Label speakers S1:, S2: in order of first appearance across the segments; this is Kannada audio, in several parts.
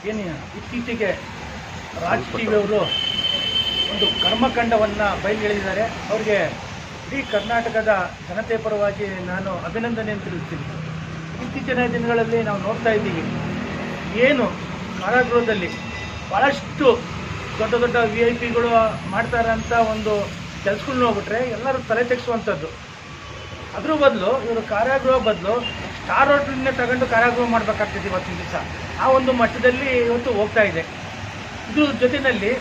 S1: ಏನು ಇತ್ತೀಚೆಗೆ ರಾಜ್ ಟಿವಿಯವರು ಒಂದು ಕರ್ಮಕಾಂಡವನ್ನು ಬಯಲಿಗೆಳೆದಿದ್ದಾರೆ. ಅವರಿಗೆ ಇಡೀ ಕರ್ನಾಟಕದ ಜನತೆ ಪರವಾಗಿ ನಾನು ಅಭಿನಂದನೆಯನ್ನು ತಿಳಿಸ್ತೀನಿ. ಇತ್ತೀಚಿನ ದಿನಗಳಲ್ಲಿ ನಾವು ನೋಡ್ತಾ ಇದ್ದೀವಿ, ಏನು ಕಾರಾಗೃಹದಲ್ಲಿ ಭಾಳಷ್ಟು ದೊಡ್ಡ ದೊಡ್ಡ VIP ಗಳು ಮಾಡ್ತಾರಂಥ ಒಂದು ಕೆಲಸಗಳನ್ನ ಹೋಗ್ಬಿಟ್ರೆ ಎಲ್ಲರೂ ತಲೆ ತೆಗೆಸುವಂಥದ್ದು. ಅದ್ರ ಬದಲು ಇವರು ಕಾರಾಗೃಹ ಬದಲು ಸ್ಟಾರ್ ಹೋಟೆಲ್ನೇ ತಗೊಂಡು ಕಾರಾಗೃಹ ಮಾಡಬೇಕಾಗ್ತದೆ ಇವತ್ತಿನ ದಿವಸ. ಆ ಒಂದು ಮಟ್ಟದಲ್ಲಿ ಇವತ್ತು ಹೋಗ್ತಾ ಇದೆ. ಇದ್ರ ಜೊತೆಯಲ್ಲಿ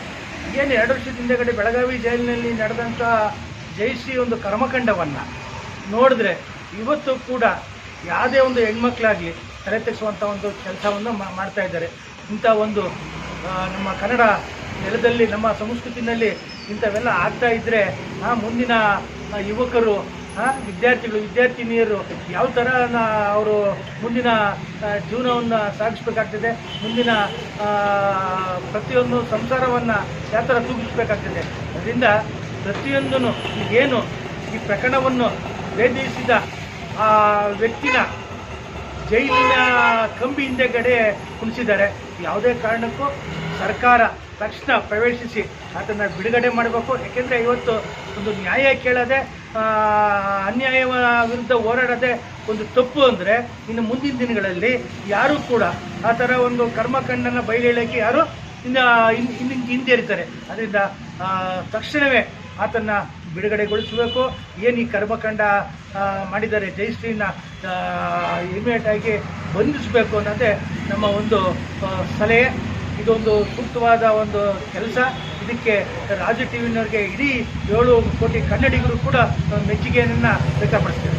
S1: ಏನು 2 ವರ್ಷದ ಹಿಂದೆಗಡೆ ಬೆಳಗಾವಿ ಜೈಲಿನಲ್ಲಿ ನಡೆದಂಥ ಜಯಶ್ರೀ ಒಂದು ಕರ್ಮಕಾಂಡವನ್ನು ನೋಡಿದ್ರೆ ಇವತ್ತು ಕೂಡ ಯಾವುದೇ ಒಂದು ಹೆಣ್ಮಕ್ಳಾಗಲಿ ತಲೆ ತೆಗೆಸುವಂಥ ಒಂದು ಕೆಲಸವನ್ನು ಮಾಡ್ತಾ ಇದ್ದಾರೆ. ಇಂಥ ಒಂದು ನಮ್ಮ ಕನ್ನಡ ನೆಲದಲ್ಲಿ ನಮ್ಮ ಸಂಸ್ಕೃತಿನಲ್ಲಿ ಇಂಥವೆಲ್ಲ ಆಗ್ತಾ ಇದ್ದರೆ ಮುಂದಿನ ಯುವಕರು ವಿದ್ಯಾರ್ಥಿಗಳು ವಿದ್ಯಾರ್ಥಿನಿಯರು ಯಾವ ಥರ ಅವರು ಮುಂದಿನ ಜೀವನವನ್ನು ಸಾಗಿಸ್ಬೇಕಾಗ್ತದೆ, ಮುಂದಿನ ಪ್ರತಿಯೊಂದು ಸಂಸಾರವನ್ನು ಯಾವ ಥರ ತೂಗಿಸ್ಬೇಕಾಗ್ತದೆ. ಅದರಿಂದ ಪ್ರತಿಯೊಂದೂ ಏನು ಈ ಪ್ರಕರಣವನ್ನು ಭೇದಿಸಿದ ಆ ವ್ಯಕ್ತಿನ ಜೈಲಿನ ಕಂಬಿ ಹಿಂದೆಗಡೆ ಕುಣಿಸಿದ್ದಾರೆ. ಯಾವುದೇ ಕಾರಣಕ್ಕೂ ಸರ್ಕಾರ ತಕ್ಷಣ ಪ್ರವೇಶಿಸಿ ಅದನ್ನು ಬಿಡುಗಡೆ ಮಾಡಬೇಕು. ಯಾಕೆಂದರೆ ಇವತ್ತು ಒಂದು ನ್ಯಾಯ ಕೇಳದೆ ಅನ್ಯಾಯ ವಿರುದ್ಧ ಹೋರಾಡೋದೇ ಒಂದು ತಪ್ಪು ಅಂದರೆ ಇನ್ನು ಮುಂದಿನ ದಿನಗಳಲ್ಲಿ ಯಾರೂ ಕೂಡ ಆ ಥರ ಒಂದು ಕರ್ಮಕಾಂಡನ ಬಯಲೇಳಕ್ಕೆ ಯಾರು ಹಿಂದೇರಿತಾರೆ. ಅದರಿಂದ ತಕ್ಷಣವೇ ಆತನ್ನು ಬಿಡುಗಡೆಗೊಳಿಸಬೇಕು. ಏನು ಈ ಕರ್ಮಕಾಂಡ ಮಾಡಿದ್ದಾರೆ ಜಯಶ್ರೀನ ಇಮಿಡಿಯೇಟಾಗಿ ಬಂಧಿಸಬೇಕು ಅನ್ನೋದೇ ನಮ್ಮ ಒಂದು ಸಲಹೆ. ಇದೊಂದು ಸೂಕ್ತವಾದ ಒಂದು ಕೆಲಸ. ಇದಕ್ಕೆ ರಾಜು ಟಿವಿನವ್ರಿಗೆ ಇಡೀ 7 ಕೋಟಿ ಕನ್ನಡಿಗರು ಕೂಡ ಮೆಚ್ಚುಗೆಯನ್ನು ವ್ಯಕ್ತಪಡಿಸ್ತಾರೆ.